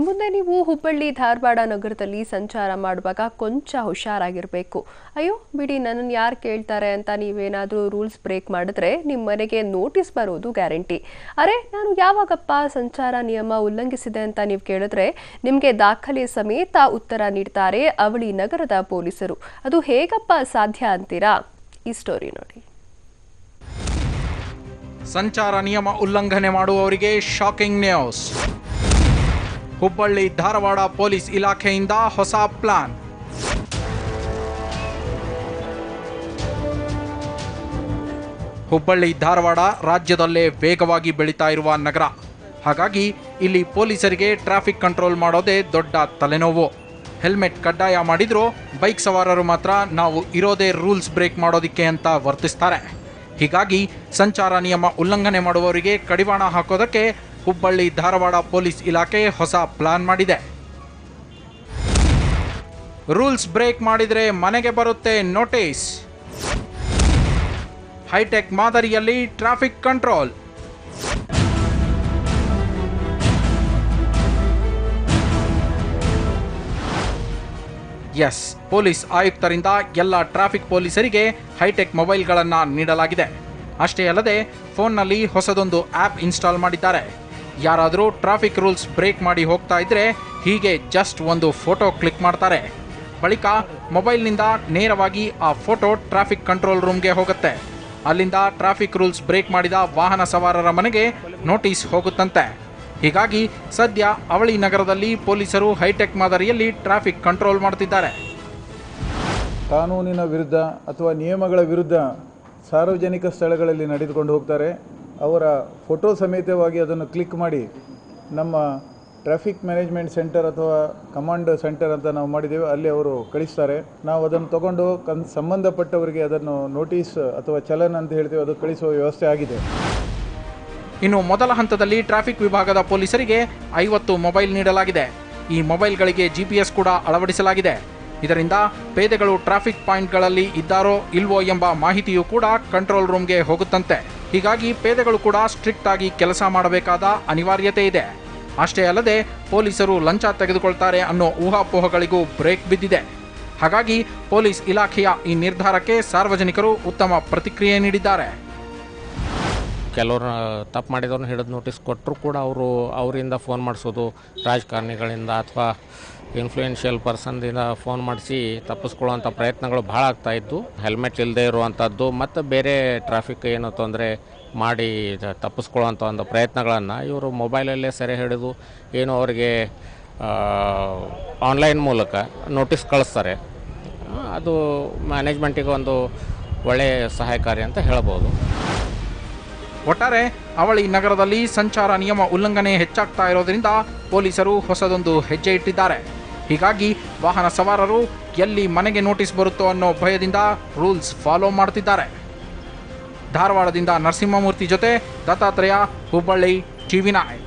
ಇನ್ಮುಂದೆ ನೀವು ಹುಬ್ಬಳ್ಳಿ ಧಾರವಾಡ ನಗರದಲ್ಲಿ ಸಂಚಾರ ಮಾಡುವಾಗ ಕೊಂಚ ಹುಷಾರಾಗಿರಬೇಕು. ಅಯ್ಯೋ ಬಿಡಿ ನನ್ನನ್ನು ಯಾರು ಕೇಳ್ತಾರೆ ಅಂತ ನೀವೇನಾದರೂ ರೂಲ್ಸ್ ಬ್ರೇಕ್ ಮಾಡಿದ್ರೆ ನಿಮ್ಮ ಮನೆಗೆ ನೋಟಿಸ್ ಬರೋದು ಗ್ಯಾರಂಟಿ. ಅರೆ ನಾನು ಯಾವಾಗಪ್ಪ ಸಂಚಾರ ನಿಯಮ ಉಲ್ಲಂಘಿಸಿದೆ ಅಂತ ನೀವು ಕೇಳಿದ್ರೆ ನಿಮಗೆ ದಾಖಲೆ ಸಮೇತ ಉತ್ತರ ನೀಡ್ತಾರೆ ಅವಳಿ ನಗರದ ಪೊಲೀಸರು. ಅದು ಹೇಗಪ್ಪ ಸಾಧ್ಯ ಅಂತೀರಾ? ಈ ಸ್ಟೋರಿ ನೋಡಿ. ಸಂಚಾರ ನಿಯಮ ಉಲ್ಲಂಘನೆ ಮಾಡುವವರಿಗೆ shocking news. Hubballi Dharwad police ಇಲಾಖೆಯಿಂದ ಹೊಸ ಪ್ಲಾನ್. ಹುಬ್ಬಳ್ಳಿ ಧಾರವಾಡ ರಾಜ್ಯದಲ್ಲೇ ವೇಗವಾಗಿ ಬೆಳೀತಾ ಇರುವ ನಗರ. ಹಾಗಾಗಿ ಇಲ್ಲಿ ಪೊಲೀಸರಿಗೆ ಟ್ರಾಫಿಕ್ ಕಂಟ್ರೋಲ್ ಮಾಡೋದೇ ದೊಡ್ಡ ತಲೆನೋವು. ಹೆಲ್ಮೆಟ್ ಕಡ್ಡಾಯ ಮಾಡಿದ್ರೂ ಬೈಕ್ ಸವಾರರು ಮಾತ್ರ ನಾವು ಇರೋದೇ ರೂಲ್ಸ್ ಬ್ರೇಕ್ ಮಾಡೋದಿಕ್ಕೆ ಅಂತ ವರ್ತಿಸ್ತಾರೆ. ಹೀಗಾಗಿ ಸಂಚಾರ ನಿಯಮ ಉಲ್ಲಂಘನೆ ಮಾಡುವವರಿಗೆ ಕಡಿವಾಣ ಹಾಕೋದಕ್ಕೆ ಹುಬ್ಬಳ್ಳಿ ಧಾರವಾಡ ಪೊಲೀಸ್ ಇಲಾಖೆ ಹೊಸ ಪ್ಲಾನ್ ಮಾಡಿದೆ. ರೂಲ್ಸ್ ಬ್ರೇಕ್ ಮಾಡಿದರೆ ಮನೆಗೆ ಬರುತ್ತೆ ನೋಟಿಸ್. ಹೈಟೆಕ್ ಮಾದರಿಯಲ್ಲಿ ಟ್ರಾಫಿಕ್ ಕಂಟ್ರೋಲ್. ಎಸ್, ಪೊಲೀಸ್ ಆಯುಕ್ತರಿಂದ ಎಲ್ಲ ಟ್ರಾಫಿಕ್ ಪೊಲೀಸರಿಗೆ ಹೈಟೆಕ್ ಮೊಬೈಲ್ಗಳನ್ನು ನೀಡಲಾಗಿದೆ. ಅಷ್ಟೇ ಅಲ್ಲದೆ ಫೋನ್ನಲ್ಲಿ ಹೊಸದೊಂದು ಆ್ಯಪ್ ಇನ್ಸ್ಟಾಲ್ ಮಾಡಿದ್ದಾರೆ. ಯಾರಾದರೂ ಟ್ರಾಫಿಕ್ ರೂಲ್ಸ್ ಬ್ರೇಕ್ ಮಾಡಿ ಹೋಗ್ತಾ ಇದ್ರೆ ಹೀಗೆ ಜಸ್ಟ್ ಒಂದು ಫೋಟೋ ಕ್ಲಿಕ್ ಮಾಡ್ತಾರೆ. ಬಳಿಕ ಮೊಬೈಲ್ನಿಂದ ನೇರವಾಗಿ ಆ ಫೋಟೋ ಟ್ರಾಫಿಕ್ ಕಂಟ್ರೋಲ್ ರೂಮ್ಗೆ ಹೋಗುತ್ತೆ. ಅಲ್ಲಿಂದ ಟ್ರಾಫಿಕ್ ರೂಲ್ಸ್ ಬ್ರೇಕ್ ಮಾಡಿದ ವಾಹನ ಸವಾರರ ಮನೆಗೆ ನೋಟಿಸ್ ಹೋಗುತ್ತಂತೆ. ಹೀಗಾಗಿ ಸದ್ಯ ಅವಳಿ ನಗರದಲ್ಲಿ ಪೊಲೀಸರು ಹೈಟೆಕ್ ಮಾದರಿಯಲ್ಲಿ ಟ್ರಾಫಿಕ್ ಕಂಟ್ರೋಲ್ ಮಾಡ್ತಿದ್ದಾರೆ. ಕಾನೂನಿನ ವಿರುದ್ಧ ಅಥವಾ ನಿಯಮಗಳ ವಿರುದ್ಧ ಸಾರ್ವಜನಿಕ ಸ್ಥಳಗಳಲ್ಲಿ ನಡೆದುಕೊಂಡು ಹೋಗ್ತಾರೆ. ಅವರ ಫೋಟೋ ಸಮೇತವಾಗಿ ಅದನ್ನು ಕ್ಲಿಕ್ ಮಾಡಿ ನಮ್ಮ ಟ್ರಾಫಿಕ್ ಮ್ಯಾನೇಜ್ಮೆಂಟ್ ಸೆಂಟರ್ ಅಥವಾ ಕಮಾಂಡ್ ಸೆಂಟರ್ ಅಂತ ನಾವು ಮಾಡಿದ್ದೇವೆ, ಅಲ್ಲಿ ಅವರು ಕಳಿಸ್ತಾರೆ. ನಾವು ಅದನ್ನು ತಗೊಂಡು ಸಂಬಂಧಪಟ್ಟವರಿಗೆ ಅದನ್ನು ನೋಟಿಸ್ ಅಥವಾ ಚಲನ್ ಅಂತ ಹೇಳ್ತೇವೆ, ಅದು ಕಳಿಸುವ ವ್ಯವಸ್ಥೆ ಆಗಿದೆ. ಇನ್ನು ಮೊದಲ ಹಂತದಲ್ಲಿ ಟ್ರಾಫಿಕ್ ವಿಭಾಗದ ಪೊಲೀಸರಿಗೆ 50 ಮೊಬೈಲ್ ನೀಡಲಾಗಿದೆ. ಈ ಮೊಬೈಲ್ಗಳಿಗೆ GPS ಕೂಡ ಅಳವಡಿಸಲಾಗಿದೆ. ಇದರಿಂದ ಪೇದೆಗಳು ಟ್ರಾಫಿಕ್ ಪಾಯಿಂಟ್ಗಳಲ್ಲಿ ಇದ್ದಾರೋ ಇಲ್ವೋ ಎಂಬ ಮಾಹಿತಿಯೂ ಕೂಡ ಕಂಟ್ರೋಲ್ ರೂಮ್ಗೆ ಹೋಗುತ್ತಂತೆ. ಹೀಗಾಗಿ ಪೇದೆಗಳು ಕೂಡ ಸ್ಟ್ರಿಕ್ಟ್ ಆಗಿ ಕೆಲಸ ಮಾಡಬೇಕಾದ ಅನಿವಾರ್ಯತೆ ಇದೆ. ಅಷ್ಟೇ ಅಲ್ಲದೆ ಪೊಲೀಸರು ಲಂಚ ತೆಗೆದುಕೊಳ್ತಾರೆ ಅನ್ನೋ ಊಹಾಪೋಹಗಳಿಗೂ ಬ್ರೇಕ್ ಬಿದ್ದಿದೆ. ಹಾಗಾಗಿ ಪೊಲೀಸ್ ಇಲಾಖೆಯ ಈ ನಿರ್ಧಾರಕ್ಕೆ ಸಾರ್ವಜನಿಕರು ಉತ್ತಮ ಪ್ರತಿಕ್ರಿಯೆ ನೀಡಿದ್ದಾರೆ. ಕೆಲವರು ತಪ್ಪು ಮಾಡಿದವ್ರನ್ನ ಹಿಡಿದು ನೋಟಿಸ್ ಕೊಟ್ಟರು ಕೂಡ ಅವರಿಂದ ಫೋನ್ ಮಾಡಿಸೋದು, ರಾಜಕಾರಣಿಗಳಿಂದ ಅಥವಾ ಇನ್ಫ್ಲೂಯೆನ್ಷಿಯಲ್ ಪರ್ಸನ್ದಿಂದ ಫೋನ್ ಮಾಡಿಸಿ ತಪ್ಪಿಸ್ಕೊಳ್ಳುವಂಥ ಪ್ರಯತ್ನಗಳು ಭಾಳ ಆಗ್ತಾಯಿದ್ದು. ಹೆಲ್ಮೆಟ್ ಇಲ್ಲದೆ ಇರುವಂಥದ್ದು ಮತ್ತು ಬೇರೆ ಟ್ರಾಫಿಕ್ ಏನು ತೊಂದರೆ ಮಾಡಿ ತಪ್ಪಿಸ್ಕೊಳ್ಳುವಂಥ ಒಂದು ಪ್ರಯತ್ನಗಳನ್ನು ಇವರು ಮೊಬೈಲಲ್ಲೇ ಸೆರೆ ಹಿಡಿದು ಏನು ಅವರಿಗೆ ಆನ್ಲೈನ್ ಮೂಲಕ ನೋಟಿಸ್ ಕಳಿಸ್ತಾರೆ. ಅದು ಮ್ಯಾನೇಜ್ಮೆಂಟಿಗೆ ಒಂದು ಒಳ್ಳೆಯ ಸಹಾಯಕಾರಿ ಅಂತ ಹೇಳ್ಬೋದು. ಒಟ್ಟಾರೆ ಅವಳಿ ನಗರದಲ್ಲಿ ಸಂಚಾರ ನಿಯಮ ಉಲ್ಲಂಘನೆ ಹೆಚ್ಚಾಗ್ತಾ ಇರೋದ್ರಿಂದ ಪೊಲೀಸರು ಹೊಸದೊಂದು ಹೆಜ್ಜೆ ಇಟ್ಟಿದ್ದಾರೆ. ಹೀಗಾಗಿ ವಾಹನ ಸವಾರರು ಎಲ್ಲಿ ಮನೆಗೆ ನೋಟಿಸ್ ಬರುತ್ತೋ ಅನ್ನೋ ಭಯದಿಂದ ರೂಲ್ಸ್ ಫಾಲೋ ಮಾಡ್ತಿದ್ದಾರೆ. ಧಾರವಾಡದಿಂದ ನರಸಿಂಹಮೂರ್ತಿ ಜೊತೆ ದತ್ತಾತ್ರೇಯ, ಹುಬ್ಬಳ್ಳಿ, TV9.